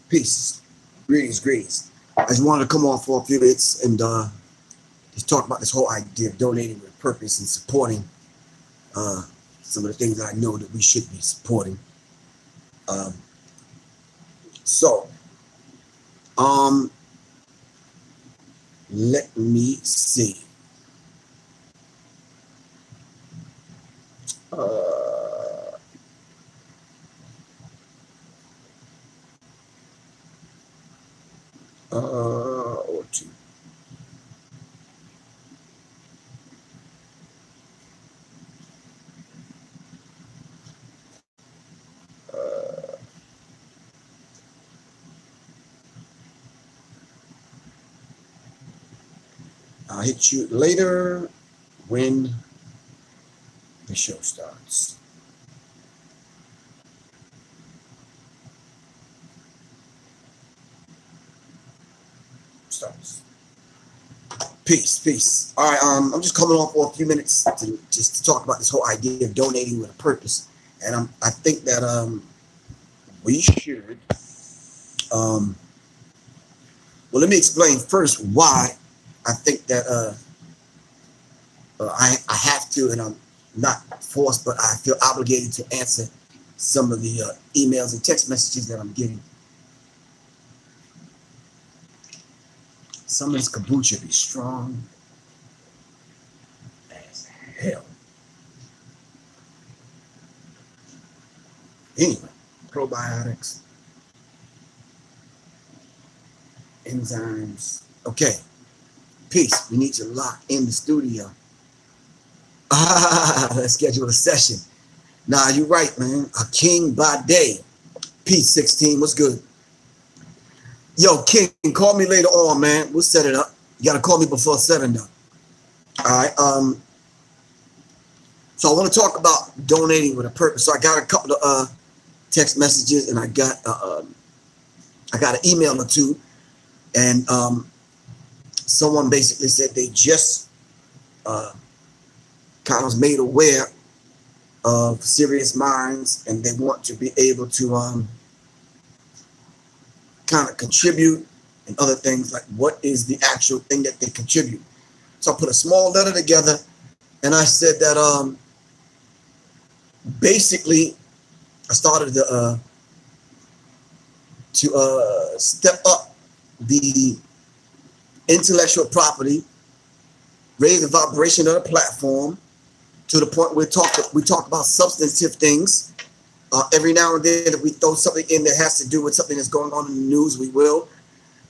Peace. Greetings, greetings. I just wanted to come on for a few minutes and just talk about this whole idea of donating with purpose and supporting some of the things that I know that we should be supporting. Let me see. Or two. I'll hit you later when the show starts. Peace, peace. All right, I'm just coming on for a few minutes to talk about this whole idea of donating with a purpose, and I think that we should. Well, let me explain first why I think that I have to, and I'm not forced, but I feel obligated to answer some of the emails and text messages that I'm getting. Some of this kombucha be strong as hell. Anyway, probiotics, enzymes. Okay, peace. We need to lock in the studio. Let's schedule a session. Nah, you're right, man. A king by day. Peace, 16. What's good? Yo, King, call me later on, man. We'll set it up. You got to call me before 7, though. All right. So I want to talk about donating with a purpose. So I got a couple of text messages, and I got an email or two, and someone basically said they just kind of was made aware of Sirius Mindz, and they want to be able to kind of contribute and other things, like what is the actual thing that they contribute. So I put a small letter together, and I said that basically I started to step up the intellectual property, raise the vibration of the platform to the point where we talk about substantive things. Every now and then, if we throw something in that has to do with something that's going on in the news, we will.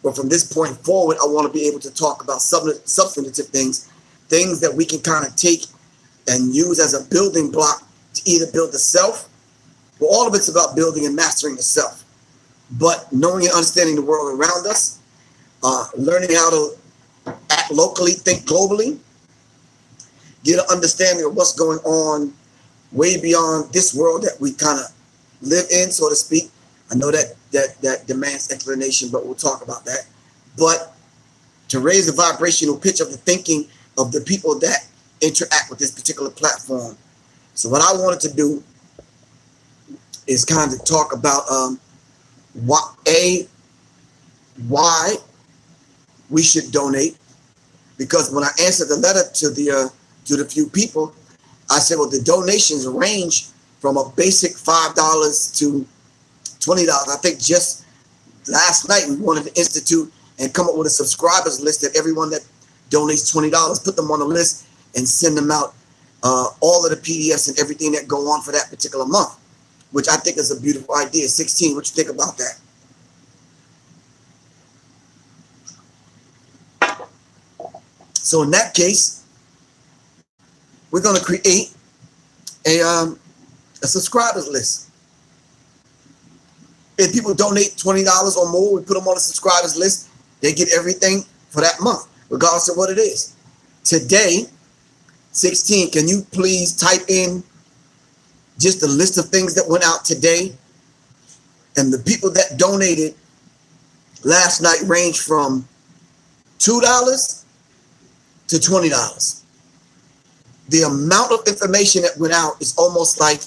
But from this point forward, I want to be able to talk about substantive things, things that we can kind of take and use as a building block to either build the self, but all of it's about building and mastering the self. But knowing and understanding the world around us, learning how to act locally, think globally, get an understanding of what's going on way beyond this world that we kind of live in, so to speak. I know that demands explanation, but we'll talk about that. But to raise the vibrational pitch of the thinking of the people that interact with this particular platform. So what I wanted to do is kind of talk about why we should donate, because when I answered the letter to the few people, I said, well, the donations range from a basic $5 to $20. I think just last night we wanted to institute and come up with a subscribers list that everyone that donates $20, put them on the list and send them out all of the PDFs and everything that go on for that particular month, which I think is a beautiful idea. 16, what you think about that? So in that case, we're going to create a subscribers list. If people donate $20 or more, we put them on the subscribers list. They get everything for that month, regardless of what it is. Today, 16, can you please type in just a list of things that went out today? And the people that donated last night range from $2 to $20. The amount of information that went out is almost like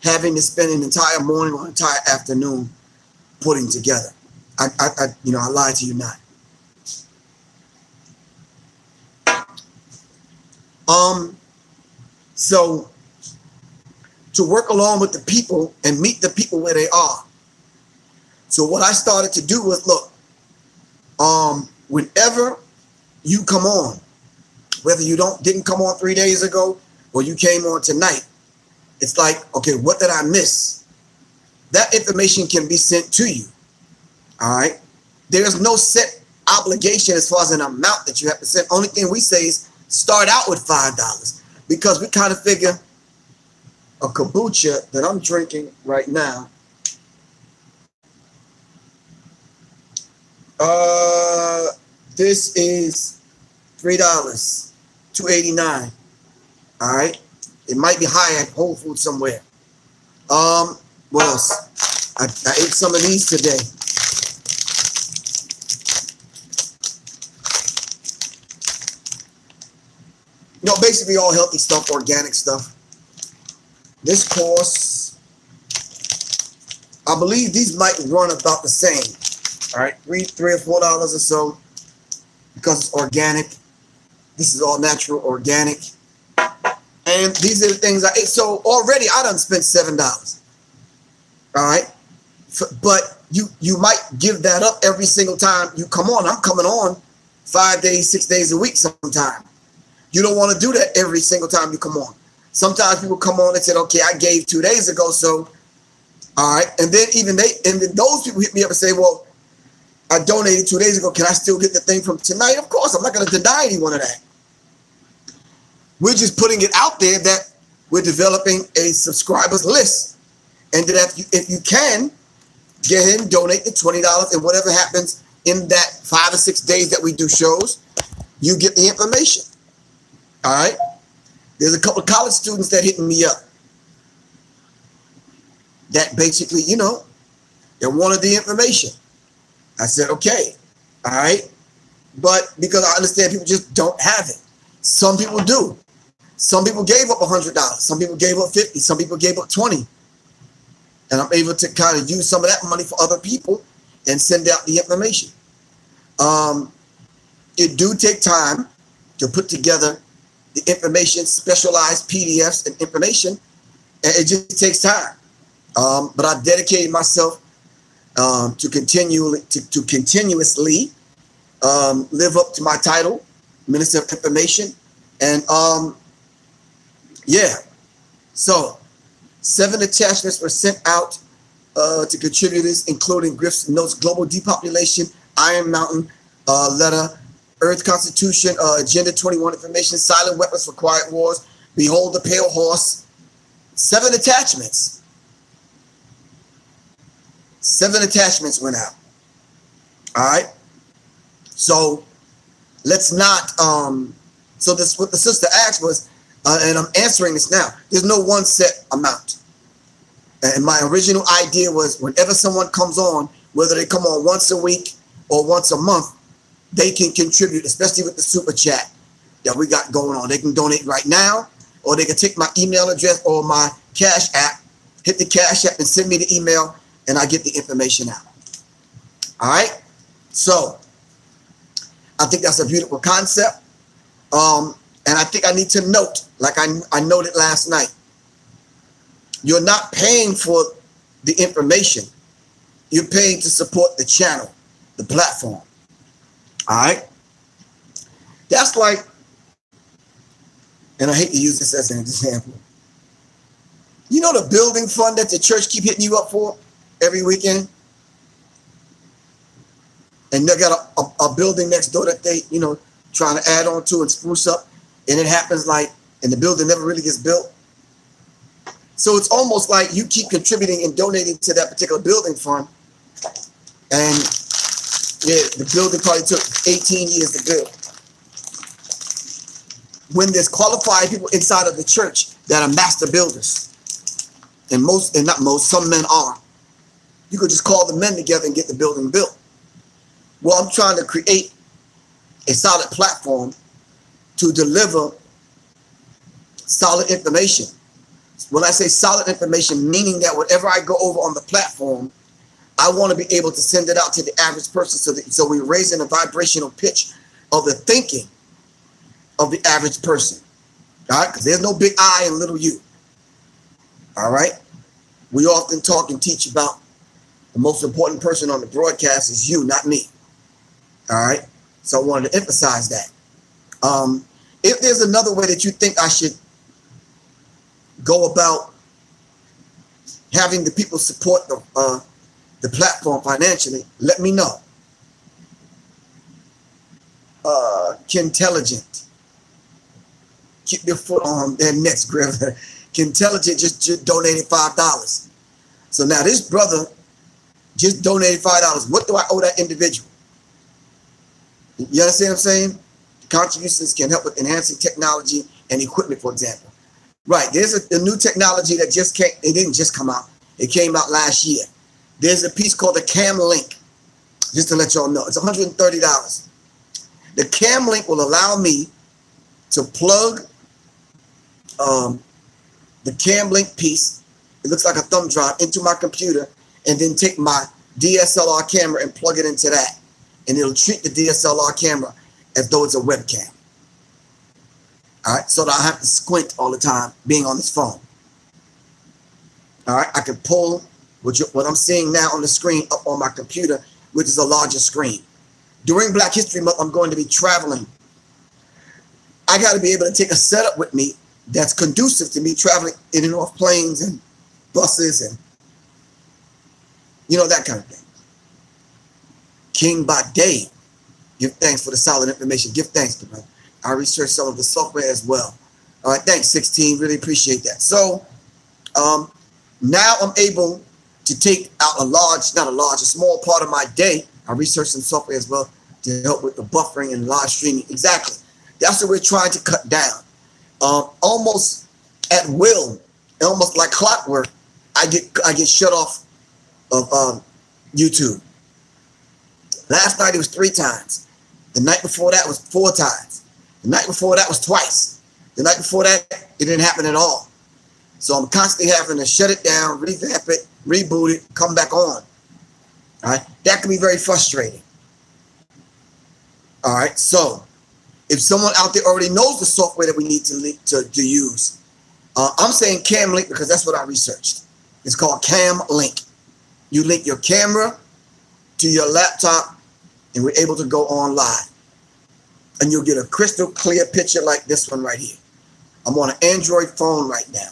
having to spend an entire morning or entire afternoon putting together. I lied to you not. So to work along with the people and meet the people where they are. So what I started to do was, look, whenever you come on, whether you didn't come on 3 days ago or you came on tonight, it's like, okay, what did I miss? That information can be sent to you. All right. There's no set obligation as far as an amount that you have to send. Only thing we say is start out with $5 because we kind of figure a kombucha that I'm drinking right now. This is $3, $2.89. All right. It might be high at Whole Foods somewhere. What else? I ate some of these today. You know, basically all healthy stuff, organic stuff. This costs, I believe these might run about the same. All right, $3 or $4 or so, because it's organic. This is all natural, organic. And these are the things I ate. So already I done spent $7. All right. But you might give that up every single time you come on. I'm coming on 5 days, 6 days a week sometime. You don't want to do that every single time you come on. Sometimes people come on and said, okay, I gave 2 days ago. So, all right. And then those people hit me up and say, well, I donated 2 days ago. Can I still get the thing from tonight? Of course, I'm not going to deny anyone of that. We're just putting it out there that we're developing a subscribers list. And that if you can, get ahead and donate the $20, and whatever happens in that 5 or 6 days that we do shows, you get the information. All right? There's a couple of college students that hit me up that basically, you know, they wanted the information. I said, okay, all right. But because I understand people just don't have it. Some people do. Some people gave up $100. Some people gave up $50. Some people gave up $20. And I'm able to kind of use some of that money for other people and send out the information. It do take time to put together the information, specialized PDFs and information, and it just takes time. But I dedicated myself to continuously live up to my title, Minister of Information, and yeah. So 7 attachments were sent out to contributors, including Griff's notes, global depopulation, Iron Mountain letter, Earth Constitution, Agenda 21 information, silent weapons for quiet wars, behold the pale horse. 7 attachments. 7 attachments went out. All right. So let's not. So this what the sister asked was, and I'm answering this now. There's no one set amount. And my original idea was whenever someone comes on, whether they come on once a week or once a month, they can contribute, especially with the super chat that we got going on. They can donate right now, or they can take my email address or my Cash App, hit the Cash App and send me the email, and I get the information out. All right. So I think that's a beautiful concept. And I think I need to note, like I noted last night, you're not paying for the information. You're paying to support the channel, the platform. All right. That's like, and I hate to use this as an example. You know the building fund that the church keep hitting you up for every weekend? And they got a building next door that they, you know, trying to add on to and spruce up. And it happens like, and the building never really gets built. So it's almost like you keep contributing and donating to that particular building fund. And yeah, the building probably took 18 years to build. When there's qualified people inside of the church that are master builders, and not most, some men are, you could just call the men together and get the building built. Well, I'm trying to create a solid platform to deliver solid information. When I say solid information, meaning that whatever I go over on the platform, I want to be able to send it out to the average person so we're raising the vibrational pitch of the thinking of the average person. All right? Because there's no big I and little you. All right? We often talk and teach about the most important person on the broadcast is you, not me. All right? So I wanted to emphasize that. If there's another way that you think I should go about having the people support the platform financially, let me know. Kintelligent. Keep your foot on their necks, Griff. Kintelligent just donated $5. So now this brother just donated $5. What do I owe that individual? You understand what I'm saying? Contributions can help with enhancing technology and equipment, for example. Right, there's a new technology that just came. It didn't just come out. It came out last year. There's a piece called the Cam Link, just to let y'all know. It's $130. The Cam Link will allow me to plug the Cam Link piece, it looks like a thumb drive, into my computer, and then take my DSLR camera and plug it into that. And it'll treat the DSLR camera as though it's a webcam. All right, so that I have to squint all the time being on this phone. All right, I can pull what I'm seeing now on the screen up on my computer, which is a larger screen. During Black History Month, I'm going to be traveling. I got to be able to take a setup with me that's conducive to me traveling in and off planes and buses and, you know, that kind of thing. King by day, give thanks for the solid information. Give thanks to me. I researched some of the software as well. All right, thanks, 16. Really appreciate that. So now I'm able to take out a small part of my day. I researched some software as well to help with the buffering and live streaming. Exactly. That's what we're trying to cut down. Almost at will, almost like clockwork, I get shut off of YouTube. Last night it was 3 times. The night before that was 4 times. The night before that was twice. The night before that, it didn't happen at all. So I'm constantly having to shut it down, revamp it, reboot it, come back on. All right, that can be very frustrating. All right, so if someone out there already knows the software that we need to use, I'm saying Cam Link because that's what I researched. It's called Cam Link. You link your camera to your laptop, and we're able to go on live. And you'll get a crystal clear picture like this one right here. I'm on an Android phone right now.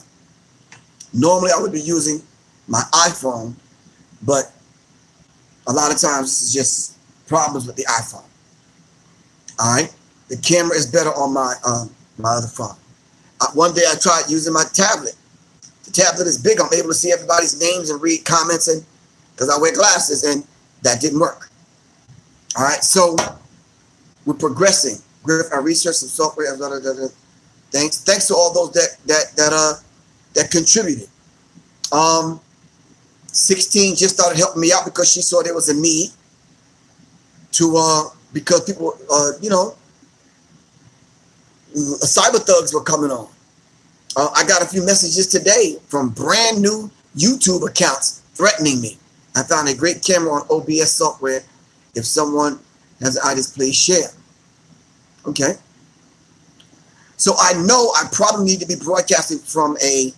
Normally I would be using my iPhone, but a lot of times it's just problems with the iPhone. All right, the camera is better on my other phone. One day I tried using my tablet. The tablet is big. I'm able to see everybody's names and read comments, and because I wear glasses, and that didn't work. All right, so we're progressing. Griff, I researched some software. Thanks to all those that contributed. 16 just started helping me out because she saw there was a need to because people you know, cyber thugs were coming on. I got a few messages today from brand new YouTube accounts threatening me. I found a great camera on OBS software. If someone has ideas, please share. Okay. So I know I probably need to be broadcasting from a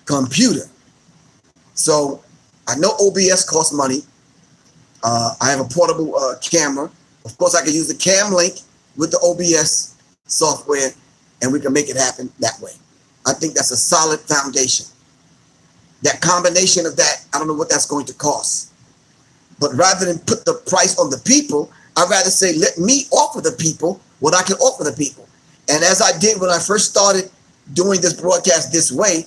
computer. So I know OBS costs money. I have a portable camera. Of course, I can use the Cam Link with the OBS software, and we can make it happen that way. I think that's a solid foundation. That combination of that, I don't know what that's going to cost. But rather than put the price on the people, I'd rather say, let me offer the people what I can offer the people. And as I did when I first started doing this broadcast this way,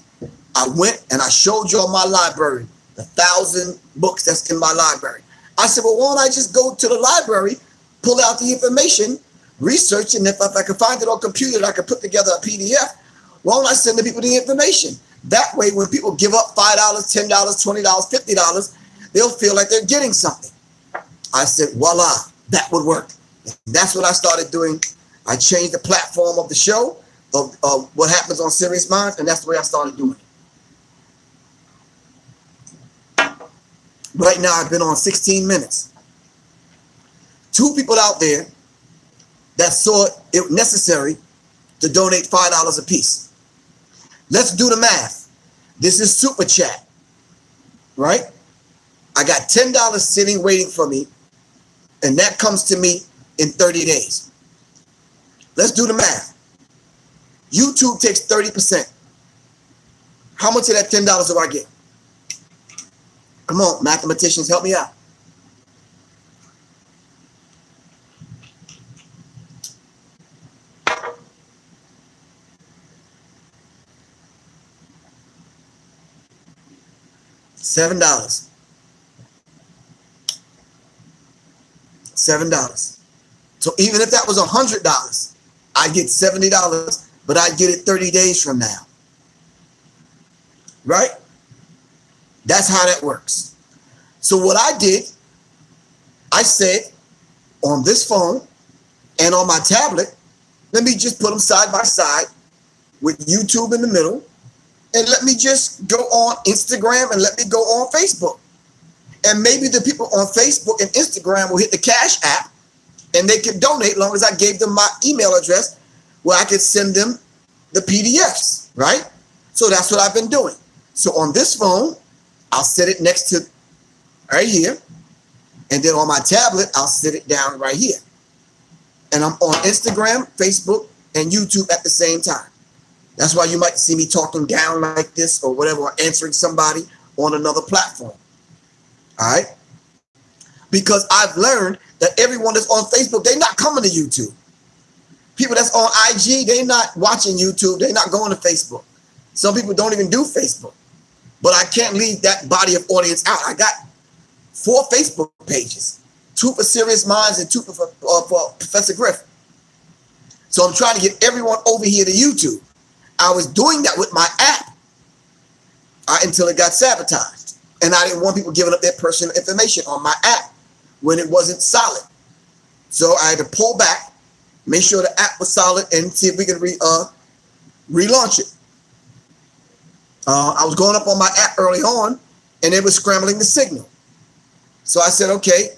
I went and I showed you all my library, the 1,000 books that's in my library. I said, well, why don't I just go to the library, pull out the information, research, and if I can find it on computer, I can put together a PDF. Why don't I send the people the information? That way, when people give up $5, $10, $20, $50, they'll feel like they're getting something. I said, voila, that would work. And that's what I started doing. I changed the platform of the show, of what happens on Sirius Mindz, and that's the way I started doing it. Right now, I've been on 16 minutes. 2 people out there that saw it necessary to donate $5 a piece. Let's do the math. This is super chat, right? I got $10 sitting waiting for me, and that comes to me in 30 days. Let's do the math. YouTube takes 30%. How much of that $10 do I get? Come on, mathematicians, help me out. $7. $7. So even if that was $100, I get $70, but I get it 30 days from now. Right? That's how that works. So what I did, I said on this phone and on my tablet, let me just put them side by side with YouTube in the middle, and let me just go on Instagram and let me go on Facebook. And maybe the people on Facebook and Instagram will hit the Cash app and they can donate as long as I gave them my email address where I could send them the PDFs, right? So that's what I've been doing. So on this phone, I'll set it next to right here. And then on my tablet, I'll set it down right here. And I'm on Instagram, Facebook, and YouTube at the same time. That's why you might see me talking down like this or whatever, or answering somebody on another platform. All right? Because I've learned that everyone that's on Facebook, they're not coming to YouTube. People that's on IG, they're not watching YouTube. They're not going to Facebook. Some people don't even do Facebook. But I can't leave that body of audience out. I got 4 Facebook pages, 2 for Sirius Mindz and 2 for Professor Griff. So I'm trying to get everyone over here to YouTube. I was doing that with my app until it got sabotaged. And I didn't want people giving up their personal information on my app when it wasn't solid. So I had to pull back, make sure the app was solid, and see if we could relaunch it. I was going up on my app early on, and it was scrambling the signal. So I said, okay,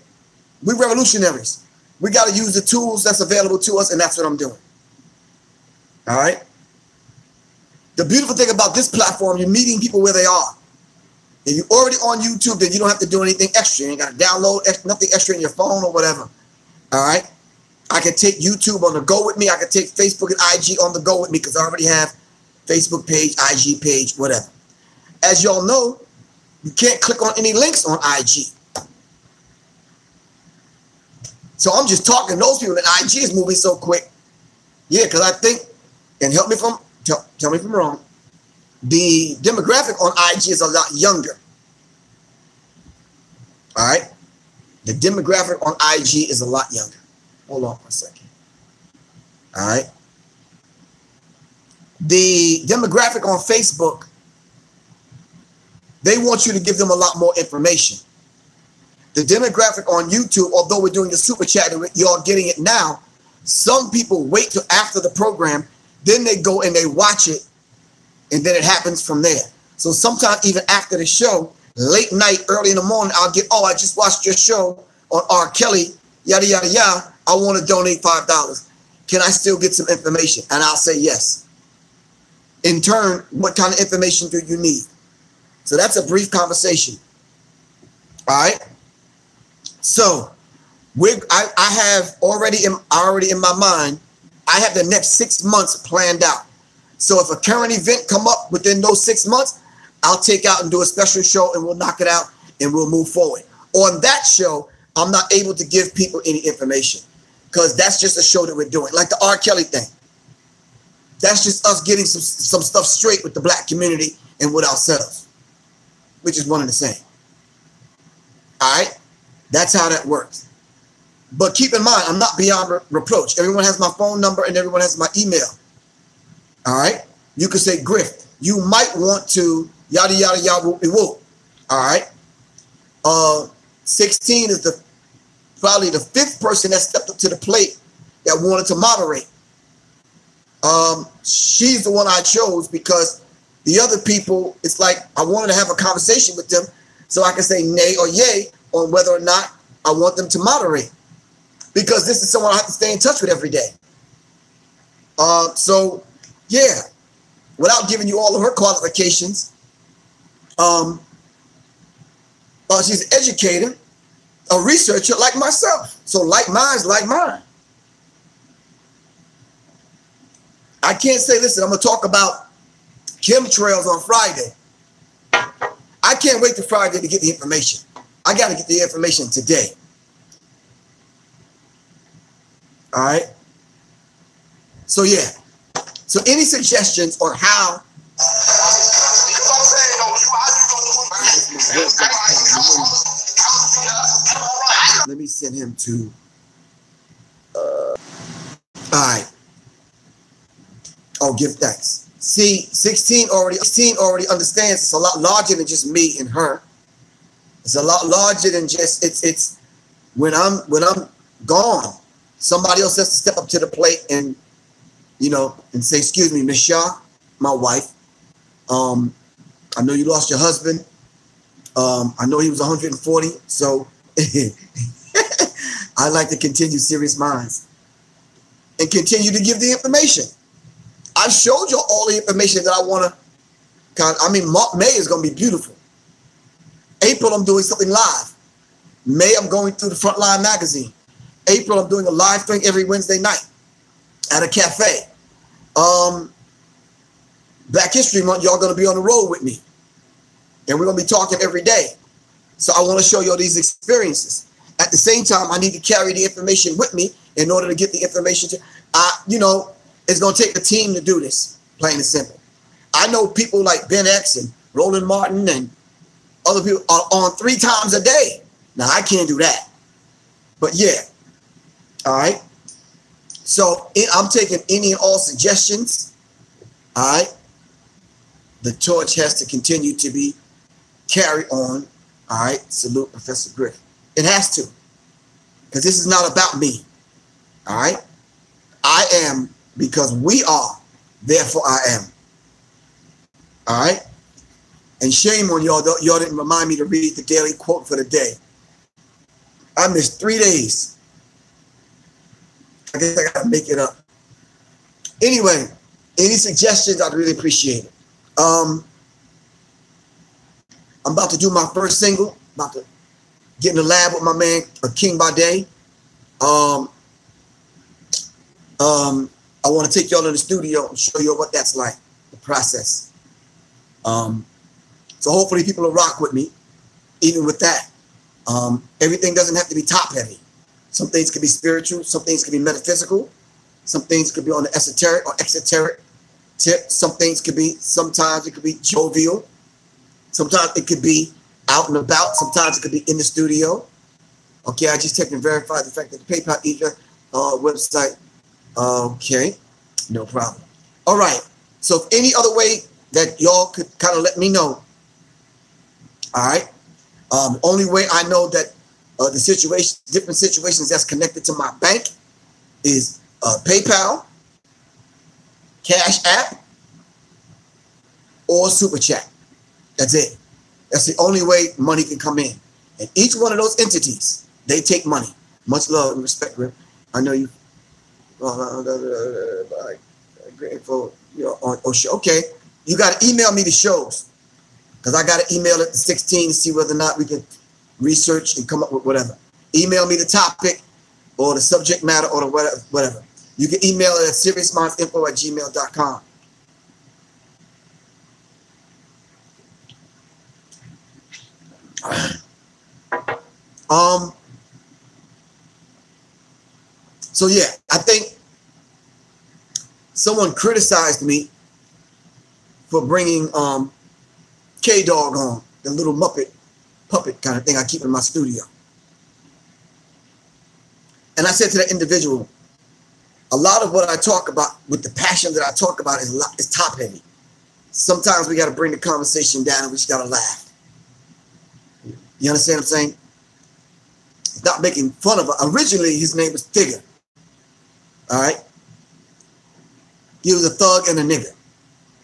we're revolutionaries. We got to use the tools that's available to us, and that's what I'm doing. All right? The beautiful thing about this platform, you're meeting people where they are. If you're already on YouTube, then you don't have to do anything extra. You ain't got to download nothing extra in your phone or whatever. All right? I can take YouTube on the go with me. I can take Facebook and IG on the go with me because I already have Facebook page, IG page, whatever. As y'all know, you can't click on any links on IG. So I'm just talking to those people, and IG is moving so quick. Yeah, because I think, and help me from, tell me if I'm wrong, the demographic on IG is a lot younger. All right? The demographic on IG is a lot younger. Hold on for a second. All right? The demographic on Facebook, they want you to give them a lot more information. The demographic on YouTube, although we're doing the super chat and you're getting it now, some people wait till after the program, then they go and they watch it, and then it happens from there. So sometimes even after the show, late night, early in the morning, I'll get, oh, I just watched your show on R. Kelly, yada, yada, yada. I want to donate $5. Can I still get some information? And I'll say yes. In turn, what kind of information do you need? So that's a brief conversation. All right. So I have already in my mind, I have the next 6 months planned out. So if a current event come up within those 6 months, I'll take out and do a special show and we'll knock it out and we'll move forward. On that show, I'm not able to give people any information because that's just a show that we're doing. Like the R. Kelly thing. That's just us getting some stuff straight with the black community and with ourselves, which is one and the same. All right? That's how that works. But keep in mind, I'm not beyond reproach. Everyone has my phone number and everyone has my email. All right? You could say, Griff, you might want to yada, yada, yada, whoop, whoop. All right? 16 is probably the 5th person that stepped up to the plate that wanted to moderate. She's the one I chose because the other people, it's like I wanted to have a conversation with them, so I can say nay or yay on whether or not I want them to moderate, because this is someone I have to stay in touch with every day. So yeah, without giving you all of her qualifications, she's an educator, a researcher like myself. So like mine's like mine. I can't say, listen, I'm going to talk about chemtrails on Friday. I can't wait till Friday to get the information. I got to get the information today. All right. So yeah. So any suggestions on how? Let me send him to. All right. Oh, give thanks. See, 16 already understands it's a lot larger than just me and her. It's a lot larger than just it's when I'm gone, somebody else has to step up to the plate and, you know, and say, excuse me, Miss Shaw, my wife. I know you lost your husband. I know he was 140, so I'd like to continue Sirius Mindz and continue to give the information. I've showed you all the information that I want to. I mean, May is going to be beautiful. April, I'm doing something live. May, I'm going through the Frontline magazine. April, I'm doing a live thing every Wednesday night at a cafe. Black History Month, y'all going to be on the road with me. And we're going to be talking every day. So I want to show you all these experiences. At the same time, I need to carry the information with me in order to get the information to, you know, it's going to take a team to do this, plain and simple. I know people like Ben X and Roland Martin and other people are on 3 times a day. Now, I can't do that. But yeah. All right. So I'm taking any and all suggestions. All right. The torch has to continue to be carried on. All right. Salute Professor Griff. It has to. Because this is not about me. All right. I am because we are. Therefore, I am. All right. And shame on y'all. Y'all didn't remind me to read the daily quote for the day. I missed 3 days. I guess I got to make it up. Anyway, any suggestions, I'd really appreciate it. I'm about to do my first single. About to get in the lab with my man, King by Day. I want to take y'all to the studio and show you what that's like, the process. So hopefully people will rock with me, even with that. Everything doesn't have to be top heavy. Some things could be spiritual. Some things could be metaphysical. Some things could be on the esoteric or exoteric tip. Some things could be, sometimes it could be jovial. Sometimes it could be out and about. Sometimes it could be in the studio. Okay, I just checked and verified the fact that the PayPal Ether website. Okay, no problem. All right. So if any other way that y'all could kind of let me know. All right. Only way I know that the situation, different situations that's connected to my bank is PayPal, Cash App, or Super Chat. That's it. That's the only way money can come in. And each one of those entities, they take money. Much love and respect, Griff. I know you. Grateful, you know, on show. Okay, you got to email me the shows because I got to email it to 16 to see whether or not we can research and come up with whatever. Email me the topic or the subject matter or the whatever. You can email it at seriousmindsinfo@gmail.com. So yeah, I think someone criticized me for bringing K-Dog on, the little Muppet puppet kind of thing I keep in my studio. And I said to that individual, a lot of what I talk about with the passion that I talk about is top heavy. Sometimes we got to bring the conversation down and we just got to laugh. You understand what I'm saying? It's not making fun of it. Originally, his name was Tigger. All right? He was a thug and a nigger.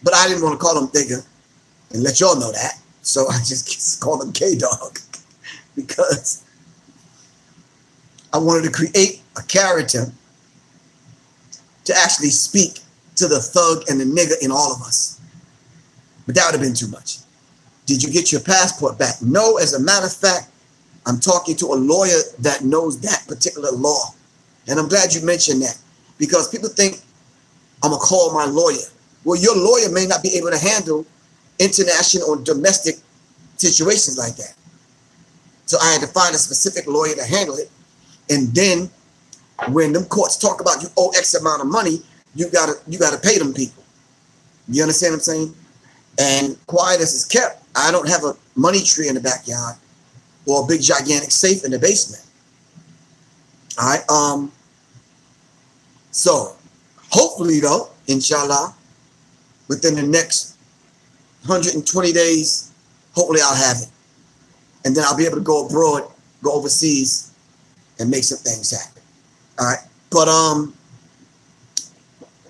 But I didn't want to call him Tigger and let y'all know that. So I just call him K-Dog because I wanted to create a character to actually speak to the thug and the nigger in all of us. But that would have been too much. Did you get your passport back? No, as a matter of fact, I'm talking to a lawyer that knows that particular law. And I'm glad you mentioned that because people think I'm going to call my lawyer. Well, your lawyer may not be able to handle international or domestic situations like that. So I had to find a specific lawyer to handle it. And then when them courts talk about you owe X amount of money, you gotta pay them people. You understand what I'm saying? And quiet as it's kept, I don't have a money tree in the backyard or a big gigantic safe in the basement. All right. So hopefully though, inshallah, within the next 120 days, hopefully I'll have it. And then I'll be able to go abroad, go overseas, and make some things happen. All right. But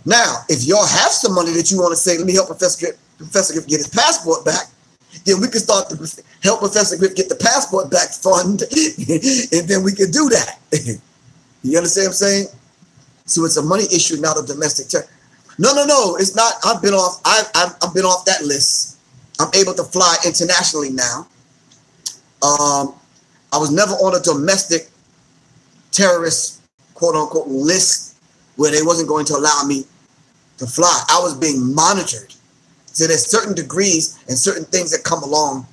now, if y'all have some money that you want to say, let me help Professor Griff get his passport back, then we can start to help Professor Griff get the passport back fund, and then we can do that. You understand what I'm saying? So it's a money issue, not a domestic term. No, it's not. I've been off that list. I'm able to fly internationally now. I was never on a domestic terrorist, quote unquote, list where they wasn't going to allow me to fly. I was being monitored. So there's certain degrees and certain things that come along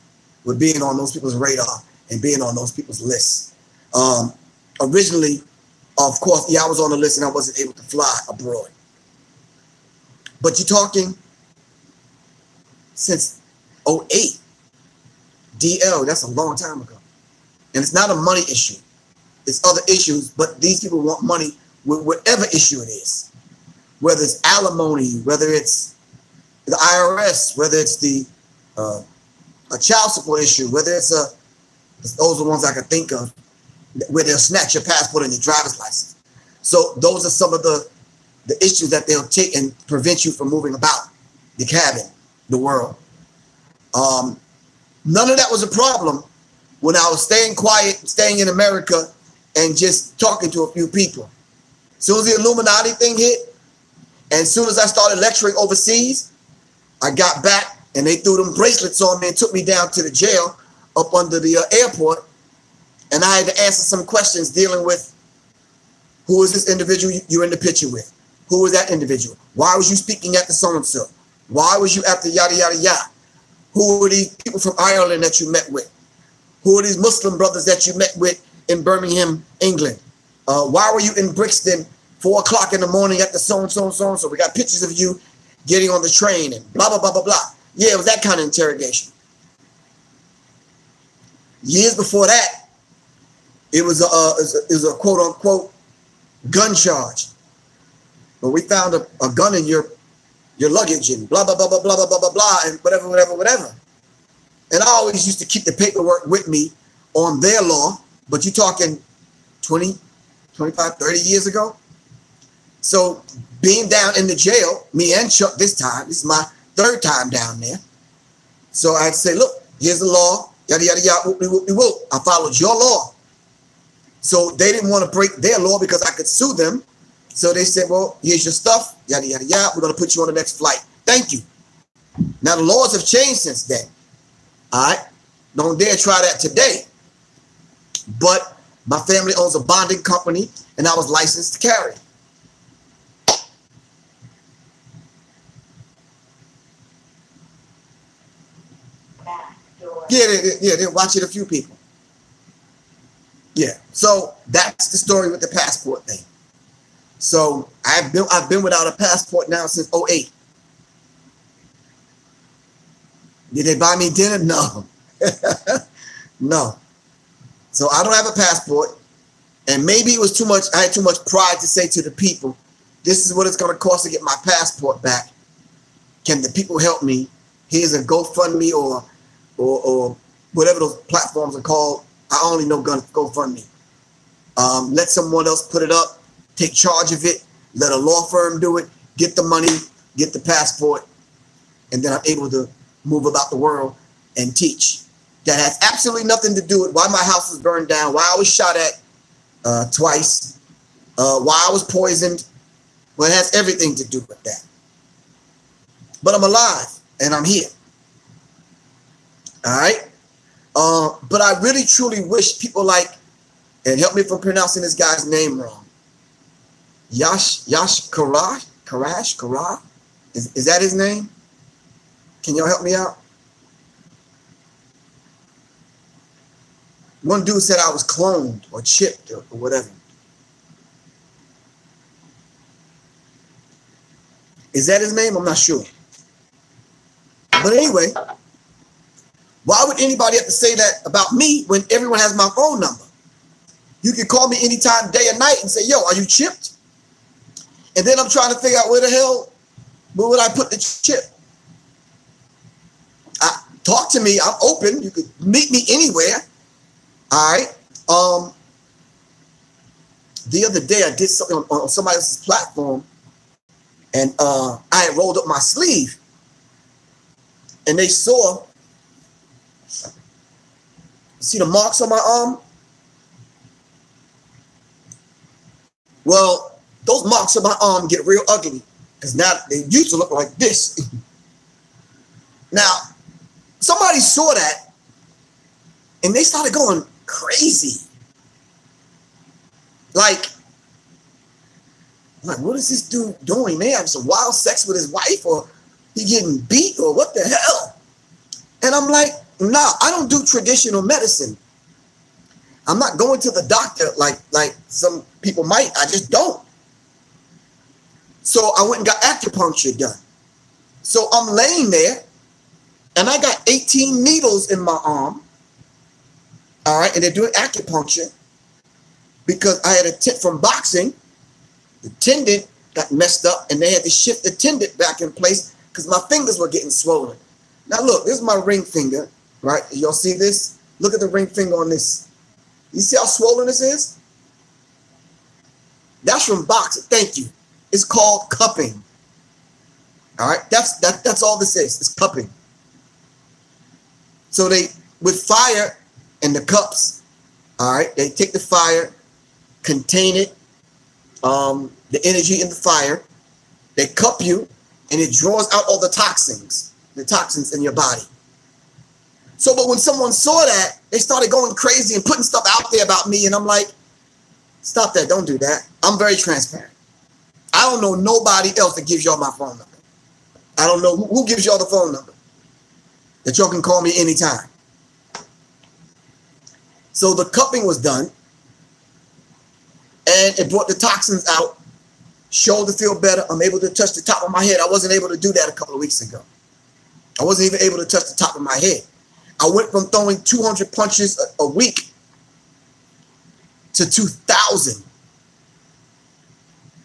with being on those people's radar and being on those people's lists. Originally, of course, yeah, I was on the list and I wasn't able to fly abroad. But you're talking since 2008. DL, that's a long time ago. And it's not a money issue. It's other issues, but these people want money with whatever issue it is. Whether it's alimony, whether it's the IRS, whether it's the a child support issue, whether it's those are the ones I can think of, where they'll snatch your passport and your driver's license. So those are some of the issues that they'll take and prevent you from moving about the cabin, the world. None of that was a problem when I was staying quiet, staying in America, and just talking to a few people. As soon as the Illuminati thing hit, and as soon as I started lecturing overseas, I got back and they threw them bracelets on me and took me down to the jail up under the airport. And I had to answer some questions dealing with who is this individual you're in the picture with? Who is that individual? Why was you speaking at the so-and-so? Why was you at the yada, yada, yada? Who are these people from Ireland that you met with? Who are these Muslim brothers that you met with in Birmingham, England? Why were you in Brixton 4 o'clock in the morning at the so-and-so and so-and-so? We got pictures of you getting on the train and blah, blah, blah, blah, blah. Yeah, it was that kind of interrogation. Years before that, it was a quote-unquote gun charge. But we found a gun in your luggage and blah, blah, blah, blah, blah, blah, blah, blah, blah, and whatever, whatever, whatever. And I always used to keep the paperwork with me on their law, but you're talking 20, 25, 30 years ago. So being down in the jail, me and Chuck this is my 3rd time down there. So I'd say, look, here's the law, yada, yada, yada, whoop, whoop, whoop. I followed your law. So they didn't want to break their law because I could sue them. So they said, well, here's your stuff, yada, yada, yada. We're going to put you on the next flight. Thank you. Now, the laws have changed since then. All right? Don't dare try that today. But my family owns a bonding company, and I was licensed to carry. Yeah, they watch it a few people. Yeah, so that's the story with the passport thing. So I've been without a passport now since 2008. Did they buy me dinner? No. No. So I don't have a passport. And maybe it was too much. I had too much pride to say to the people, this is what it's going to cost to get my passport back. Can the people help me? Here's a GoFundMe or whatever those platforms are called. I only know GoFundMe. Let someone else put it up. Take charge of it, let a law firm do it, get the money, get the passport, and then I'm able to move about the world and teach that has absolutely nothing to do with why my house was burned down, why I was shot at twice, why I was poisoned. Well, it has everything to do with that. But I'm alive and I'm here. All right. But I really truly wish people like, and help me if I'm pronouncing this guy's name wrong, Yash Karash. Is that his name? Can y'all help me out? One dude said I was cloned or chipped or whatever. Is that his name? I'm not sure. But anyway, why would anybody have to say that about me when everyone has my phone number? You can call me anytime, day or night, and say, yo, are you chipped? And then I'm trying to figure out where the hell would I put the chip? Talk to me. I'm open. You could meet me anywhere. All right. The other day, I did something on somebody else's platform, and I had rolled up my sleeve, and they saw, see the marks on my arm? Well, those marks on my arm get real ugly because now they used to look like this. Now, somebody saw that and they started going crazy. Like, what is this dude doing? Man, having some wild sex with his wife, or he getting beat, or what the hell? And I'm like, nah, I don't do traditional medicine. I'm not going to the doctor like some people might. I just don't. So I went and got acupuncture done. So I'm laying there, and I got 18 needles in my arm. All right, and they're doing acupuncture because I had a tip from boxing. The tendon got messed up, and they had to shift the tendon back in place because my fingers were getting swollen. Now look, this is my ring finger, right? Y'all see this? Look at the ring finger on this. You see how swollen this is? That's from boxing. Thank you. It's called cupping. All right, that's all this is. It's cupping. So they, with fire and the cups, all right, they take the fire, contain it, the energy in the fire, they cup you, and it draws out all the toxins in your body. So, but when someone saw that, they started going crazy and putting stuff out there about me, and I'm like, stop that, don't do that. I'm very transparent. I don't know nobody else that gives y'all my phone number. I don't know who gives y'all the phone number that y'all can call me anytime. So the cupping was done, and it brought the toxins out. Shoulder feel better. I'm able to touch the top of my head. I wasn't able to do that a couple of weeks ago. I wasn't even able to touch the top of my head. I went from throwing 200 punches a week to 2,000.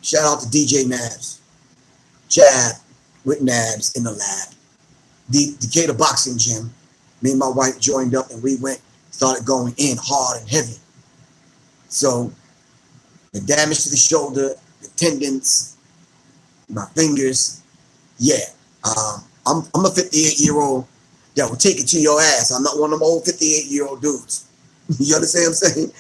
Shout out to DJ Nabs. Jab with Nabs in the lab. The Educator boxing gym. Me and my wife joined up, and we started going in hard and heavy. So the damage to the shoulder, the tendons, my fingers, yeah. I'm a 58-year-old that will take it to your ass. I'm not one of them old 58-year-old dudes. You understand what I'm saying?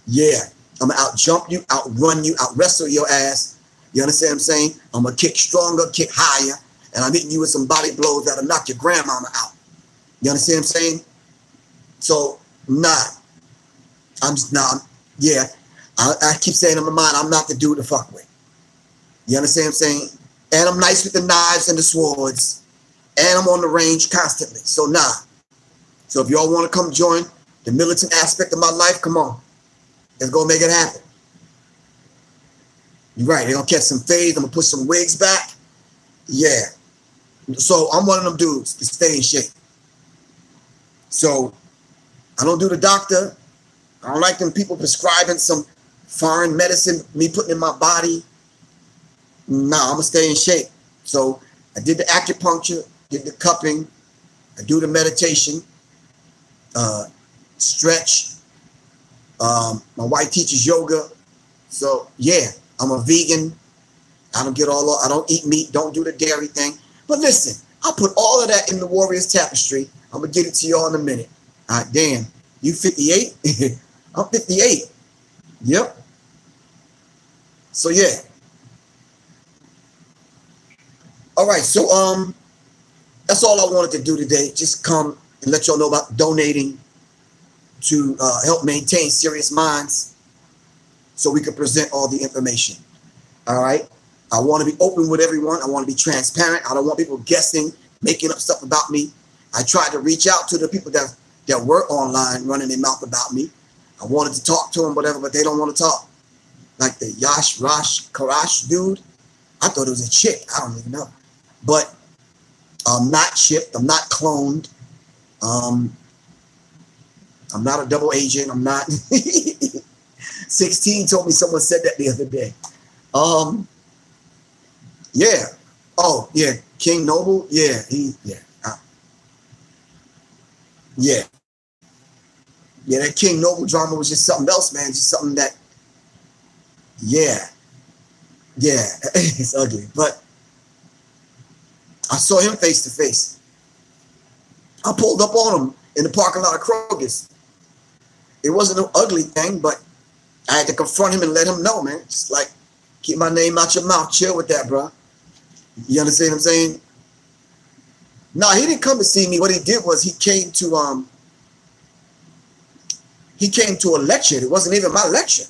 Yeah. I'm going to out-jump you, outrun you, out-wrestle your ass. You understand what I'm saying? I'm going to kick stronger, kick higher, and I'm hitting you with some body blows that'll knock your grandmama out. You understand what I'm saying? So, nah. I'm just not, yeah. I keep saying in my mind, I'm not the dude to fuck with. You understand what I'm saying? And I'm nice with the knives and the swords. And I'm on the range constantly. So, nah. So, if y'all want to come join the militant aspect of my life, come on. Let's go make it happen. You're right. They're going to catch some fades. I'm going to put some wigs back. Yeah. So, I'm one of them dudes to stay in shape. So, I don't do the doctor. I don't like them people prescribing some foreign medicine, me putting in my body. Nah, I'm going to stay in shape. So, I did the acupuncture, did the cupping, I do the meditation, stretch. My wife teaches yoga. So, yeah, I'm a vegan. I don't eat meat, don't do the dairy thing. But listen, I put all of that in the Warriors Tapestry. I'm gonna get it to y'all in a minute. All right, damn. You 58? I'm 58. Yep. So yeah. All right, so that's all I wanted to do today. Just come and let y'all know about donating to help maintain Sirius Mindz so we can present all the information. All right. I want to be open with everyone. I want to be transparent. I don't want people guessing, making up stuff about me. I tried to reach out to the people that were online running their mouth about me. I wanted to talk to them, whatever, but they don't want to talk. Like the Yash Rosh Karash dude. I thought it was a chick. I don't even know. But I'm not chipped. I'm not cloned. I'm not a double agent. I'm not. 16 told me someone said that the other day. Yeah. Oh, yeah. King Noble. Yeah. Yeah. Yeah, that King Noble drama was just something else, man. Just something that, yeah. Yeah. It's ugly. But I saw him face to face. I pulled up on him in the parking lot of Kroger's. It wasn't an ugly thing, but I had to confront him and let him know, man. Just like, keep my name out your mouth. Chill with that, bro. You understand what I'm saying? No, he didn't come to see me. What he did was he came to a lecture. It wasn't even my lecture.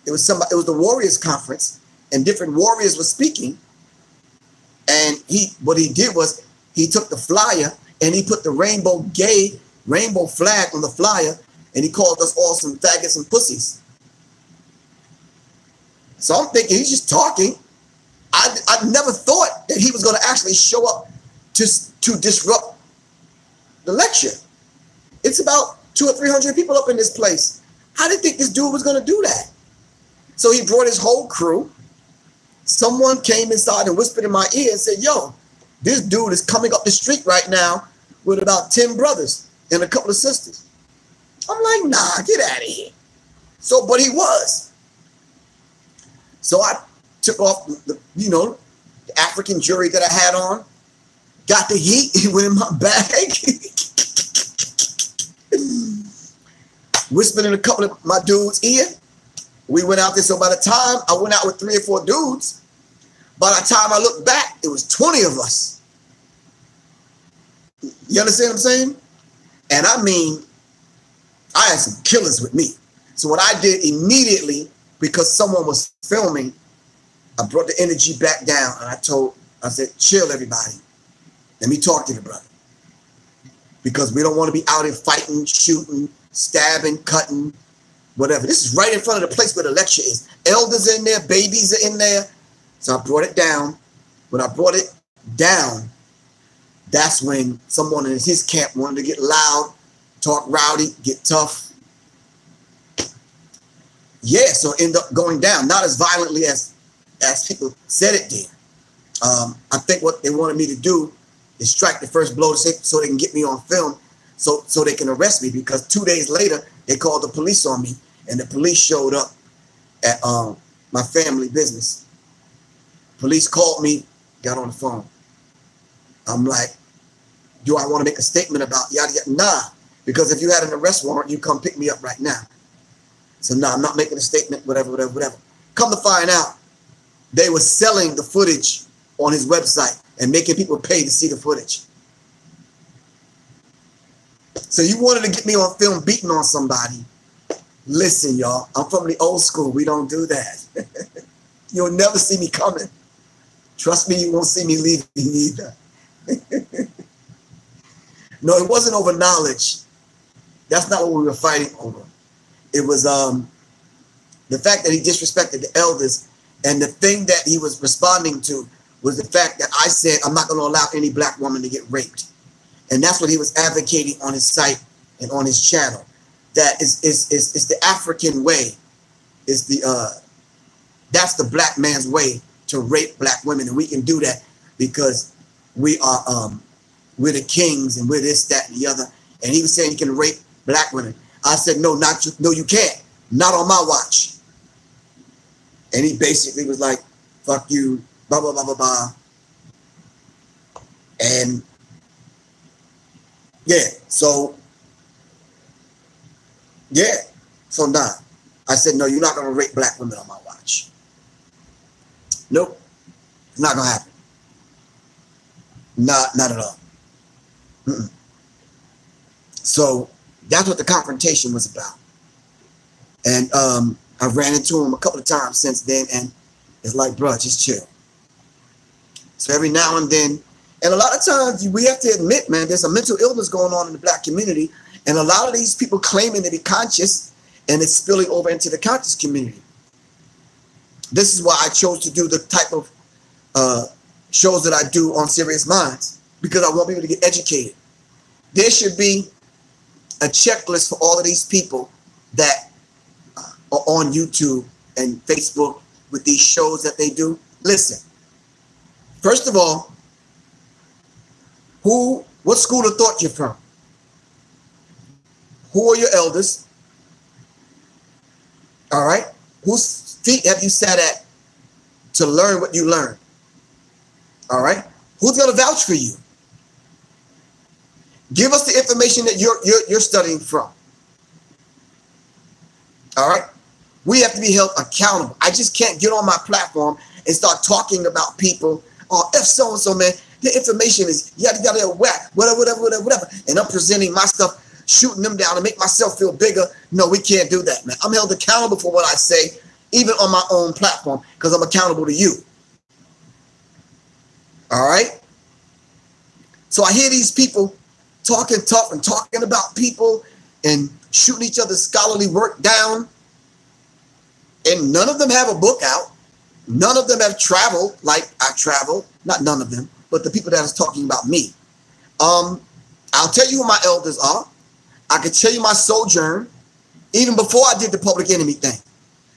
It was the Warriors Conference, and different warriors were speaking. And what he did was he took the flyer and he put the rainbow flag on the flyer, and he called us all some faggots and pussies. So I'm thinking he's just talking. I never thought that he was going to actually show up to disrupt the lecture. It's about 200 or 300 people up in this place. How did you think this dude was going to do that? So he brought his whole crew. Someone came inside and whispered in my ear and said, yo, this dude is coming up the street right now with about 10 brothers and a couple of sisters. I'm like, nah, get out of here. So, but he was. So I took off the African jewelry that I had on, got the heat, it went in my bag, whispered in a couple of my dudes' ear. We went out there. So by the time I went out with 3 or 4 dudes, by the time I looked back, it was 20 of us. You understand what I'm saying? And I mean, I had some killers with me. So what I did immediately, because someone was filming, I brought the energy back down and I said, chill everybody. Let me talk to the brother. Because we don't want to be out here fighting, shooting, stabbing, cutting, whatever. This is right in front of the place where the lecture is. Elders in there, babies are in there. So I brought it down. When I brought it down, that's when someone in his camp wanted to get loud, talk rowdy, get tough. Yeah, so it ended up going down. Not as violently as people said it did. I think what they wanted me to do is strike the first blow so they can get me on film, so they can arrest me, because 2 days later, they called the police on me, and the police showed up at my family business. Police called me, got on the phone. I'm like, do I want to make a statement about yada yada? Nah, because if you had an arrest warrant, you come pick me up right now. So nah, I'm not making a statement, whatever. Come to find out, they were selling the footage on his website and making people pay to see the footage. So you wanted to get me on film beating on somebody. Listen, y'all, I'm from the old school. We don't do that. You'll never see me coming. Trust me, you won't see me leaving either. No, it wasn't over knowledge. That's not what we were fighting over. It was the fact that he disrespected the elders, and the thing that he was responding to was the fact that I said, I'm not going to allow any black woman to get raped. And that's what he was advocating on his site and on his channel. That is the African way. That's the black man's way to rape black women. And we can do that because we're the kings and we're this, that, and the other. And he was saying you can rape black women. I said, no, you can't. Not on my watch. And he basically was like, fuck you, blah, blah, blah, blah, blah. And Yeah. So, yeah. So nah. I said, no, you're not going to rape black women on my watch. Nope. It's not going to happen. Not at all. Mm-mm. So that's what the confrontation was about. And I ran into him a couple of times since then, and it's like, bro, just chill. So every now and then, and a lot of times we have to admit, man, there's a mental illness going on in the black community, and a lot of these people claiming to be conscious, and it's spilling over into the conscious community. This is why I chose to do the type of shows that I do on Sirius Mindz, because I want people to get educated. There should be a checklist for all of these people that are on YouTube and Facebook with these shows that they do. Listen, first of all, what school of thought you're from? Who are your elders? All right. Whose feet have you sat at to learn what you learned? All right. Who's going to vouch for you? Give us the information that you're studying from. All right. We have to be held accountable. I just can't get on my platform and start talking about people. Oh, F so-and-so, man. The information is yada, yada, whack, whatever. And I'm presenting my stuff, shooting them down to make myself feel bigger. No, we can't do that, man. I'm held accountable for what I say, even on my own platform, because I'm accountable to you. All right? So I hear these people talking tough and talking about people and shooting each other's scholarly work down. And none of them have a book out. None of them have traveled like I traveled. Not none of them, but the people that is talking about me. I'll tell you who my elders are. I can tell you my sojourn, even before I did the public enemy thing.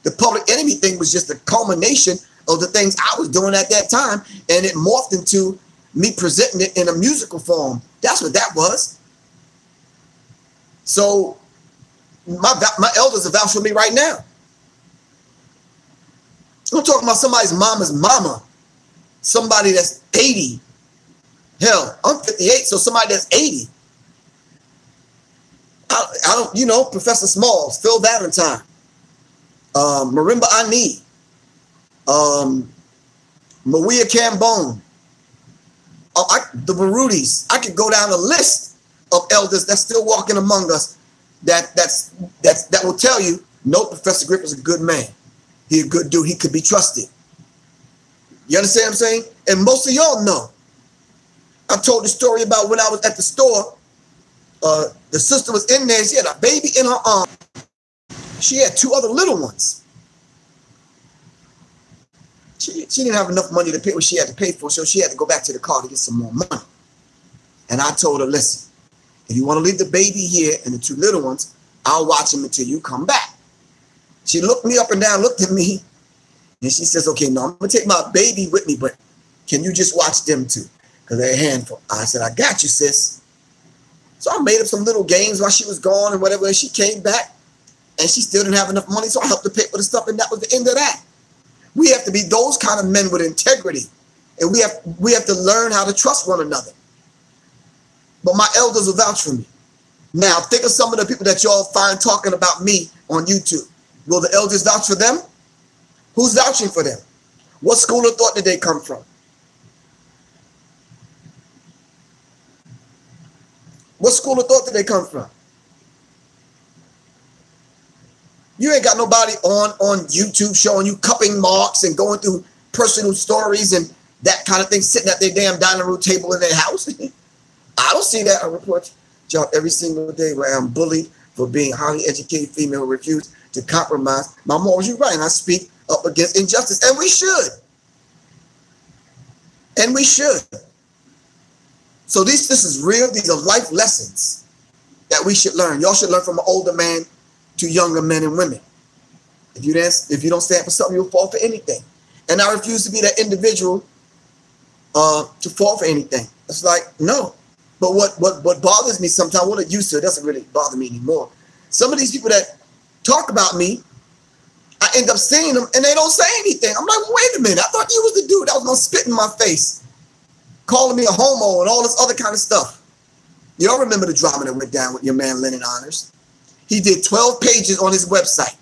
The public enemy thing was just a culmination of the things I was doing at that time, and it morphed into me presenting it in a musical form. That's what that was. So my elders are vouching for me right now. I'm talking about somebody's mama's mama. Somebody that's 80. Hell, I'm 58, so somebody that's 80. I don't, you know, Professor Smalls, Phil Valentine, Marimba Ani, Maria Cambone, the Barudis. I could go down a list of elders that's still walking among us that will tell you, no, Professor Griff is a good man. He's a good dude. He could be trusted. You understand what I'm saying? And most of y'all know. I told the story about when I was at the store. The sister was in there. She had a baby in her arm. She had two other little ones. She didn't have enough money to pay what she had to pay for, so she had to go back to the car to get some more money. And I told her, listen, if you want to leave the baby here and the two little ones, I'll watch them until you come back. She looked me up and down, looked at me, and she says, okay, no, I'm going to take my baby with me, but can you just watch them too? Because they're a handful. I said, I got you, sis. So I made up some little games while she was gone and whatever, and she came back, and she still didn't have enough money, so I helped her pay for the stuff, and that was the end of that. We have to be those kind of men with integrity, and we have to learn how to trust one another. But my elders will vouch for me. Now, think of some of the people that y'all find talking about me on YouTube. Will the elders vouch for them? Who's vouching for them? What school of thought did they come from? What school of thought did they come from? You ain't got nobody on YouTube showing you cupping marks and going through personal stories and that kind of thing, sitting at their damn dining room table in their house. I don't see that. I report job every single day where I'm bullied for being a highly educated female who refused to compromise my morals. You're right, and I speak up against injustice, and we should. And we should. So this is real. These are life lessons that we should learn. Y'all should learn from an older man to younger men and women. If you don't stand for something, you'll fall for anything. And I refuse to be that individual to fall for anything. It's like, no. But what bothers me sometimes, what it used to, it doesn't really bother me anymore. Some of these people that talk about me, I end up seeing them and they don't say anything. I'm like, wait a minute, I thought you was the dude that was gonna spit in my face, calling me a homo and all this other kind of stuff. Y'all remember the drama that went down with your man Lennon Honors? He did 12 pages on his website.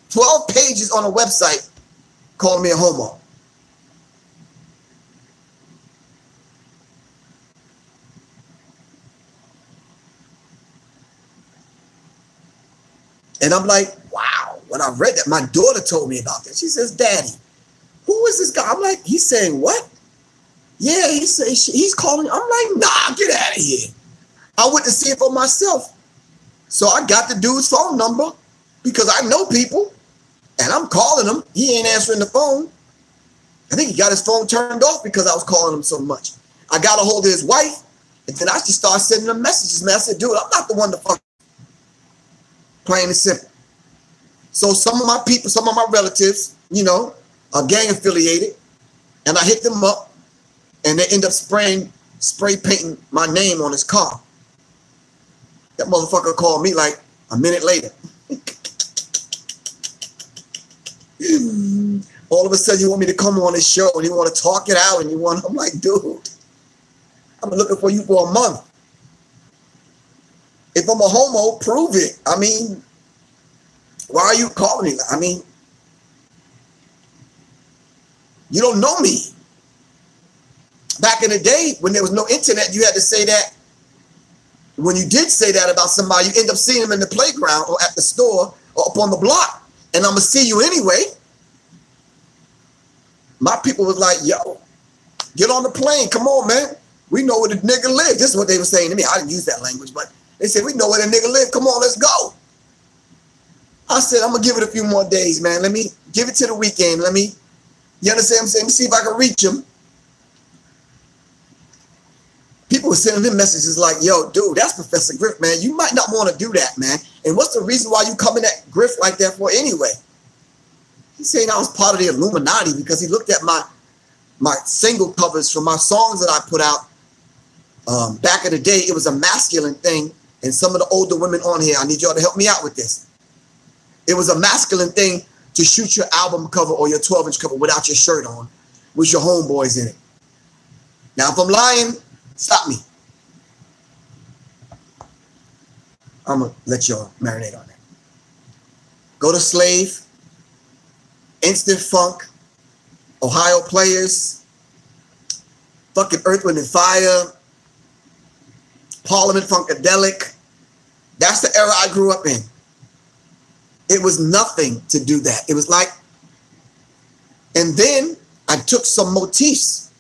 12 pages on a website calling me a homo. And I'm like, wow. When I read that, my daughter told me about that. She says, Daddy, who is this guy? I'm like, he's saying what? Yeah, he's calling. I'm like, nah, get out of here. I went to see it for myself. So I got the dude's phone number because I know people and I'm calling him. He ain't answering the phone. I think he got his phone turned off because I was calling him so much. I got a hold of his wife and then I just started sending him messages, man. I said, dude, I'm not the one to fuck. Plain and simple. So some of my people, some of my relatives, you know, are gang affiliated, and I hit them up, and they end up spray painting my name on his car. That motherfucker called me like a minute later. All of a sudden, you want me to come on his show, and you want to talk it out, and I'm like, dude, I've been looking for you for a month. If I'm a homo, prove it. I mean, why are you calling me? I mean, you don't know me. Back in the day, when there was no internet, you had to say that. When you did say that about somebody, you end up seeing them in the playground or at the store or up on the block. And I'm going to see you anyway. My people was like, yo, get on the plane. Come on, man. We know where the nigga lives. This is what they were saying to me. I didn't use that language, but they said, we know where the nigga lives. Come on, let's go. I said, I'm going to give it a few more days, man. Let me give it to the weekend. You understand what I'm saying? Let me see if I can reach him. People were sending him messages like, yo, dude, that's Professor Griff, man. You might not want to do that, man. And what's the reason why you coming at Griff like that for anyway? He's saying I was part of the Illuminati because he looked at my single covers from my songs that I put out. Back in the day, it was a masculine thing. And some of the older women on here, I need y'all to help me out with this. It was a masculine thing to shoot your album cover or your 12-inch cover without your shirt on with your homeboys in it. Now, if I'm lying, stop me. I'm going to let y'all marinate on that. Go to Slave, Instant Funk, Ohio Players, fucking Earth, Wind & Fire, Parliament Funkadelic. That's the era I grew up in. It was nothing to do that. It was like, and then I took some motifs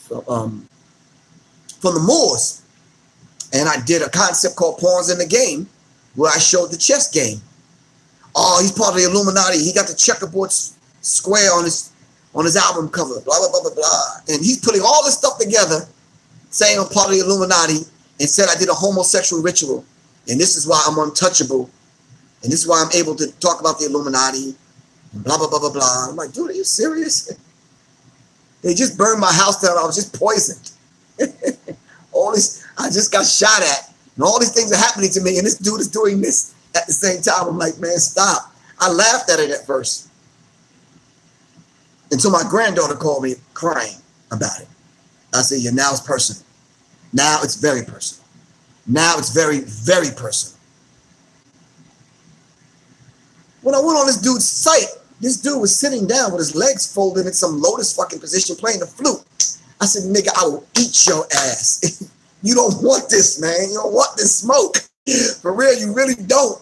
from the Moors, and I did a concept called Pawns in the Game, where I showed the chess game. Oh, he's part of the Illuminati. He got the checkerboard square on his album cover, blah, blah, blah, blah, blah. And he's putting all this stuff together, saying I'm part of the Illuminati, and said I did a homosexual ritual. And this is why I'm untouchable. And this is why I'm able to talk about the Illuminati, and blah, blah, blah, blah, blah. I'm like, dude, are you serious? They just burned my house down. I was just poisoned. All this, I just got shot at. And all these things are happening to me. And this dude is doing this at the same time. I'm like, man, stop. I laughed at it at first. Until my granddaughter called me crying about it. I said, yeah, now it's personal. Now it's very personal. Now it's very, very personal. When I went on this dude's site, this dude was sitting down with his legs folded in some lotus fucking position playing the flute. I said, nigga, I will eat your ass. You don't want this, man. You don't want this smoke. For real, you really don't.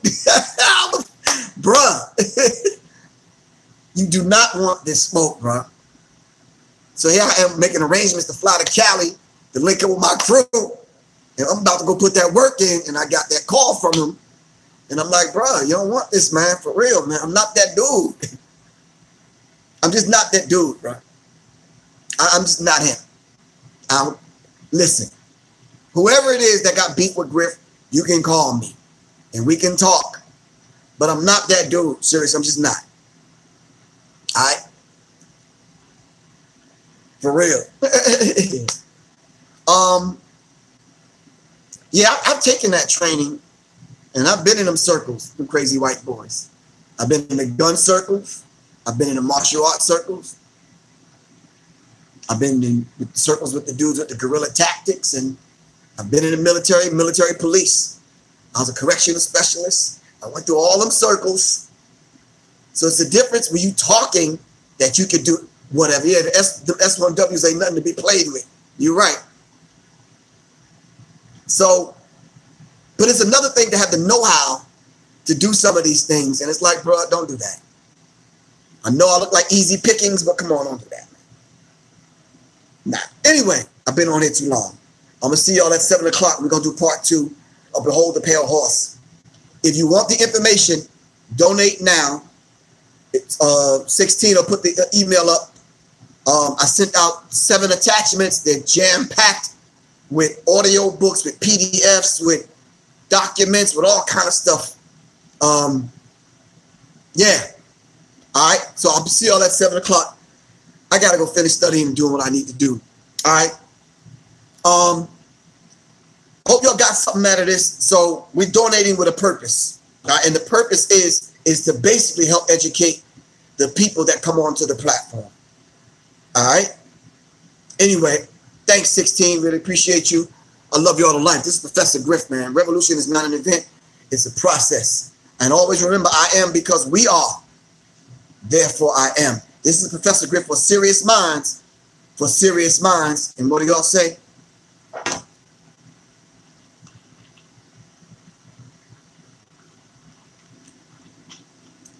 Bruh. You do not want this smoke, bruh. So here I am making arrangements to fly to Cali to link up with my crew. And I'm about to go put that work in, and I got that call from him. And I'm like, bro, you don't want this, man. For real, man. I'm not that dude. I'm just not that dude, bro. I'm just not him. Listen, whoever it is that got beat with Griff, you can call me. And we can talk. But I'm not that dude. Seriously, I'm just not. All right? For real. Yeah, I've taken that training. And I've been in them circles, them crazy white boys. I've been in the gun circles. I've been in the martial arts circles. I've been in circles with the dudes with the guerrilla tactics. And I've been in the military police. I was a correctional specialist. I went through all them circles. So it's the difference when you talking that you can do whatever. Yeah, the S1Ws ain't nothing to be played with. You're right. So, but it's another thing to have the know-how to do some of these things. And it's like, bro, don't do that. I know I look like easy pickings, but come on, don't do that, man. Nah. Anyway, I've been on here too long. I'm going to see y'all at 7 o'clock. We're going to do part 2 of Behold the Pale Horse. If you want the information, donate now. It's 16, I'll put the email up. I sent out 7 attachments. They're jam-packed with audio books, with PDFs, with documents, with all kind of stuff. Yeah. All right. So I'll see y'all at 7 o'clock. I got to go finish studying and doing what I need to do. All right. Hope y'all got something out of this. So we're donating with a purpose. And the purpose is to basically help educate the people that come onto the platform. All right. Anyway, thanks, 16. Really appreciate you. I love you all to life. This is Professor Griff, man. Revolution is not an event. It's a process. And always remember, I am because we are. Therefore, I am. This is Professor Griff for Sirius Mindz. For Sirius Mindz. And what do y'all say?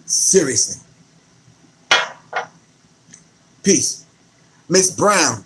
Seriously. Peace. Miss Brown.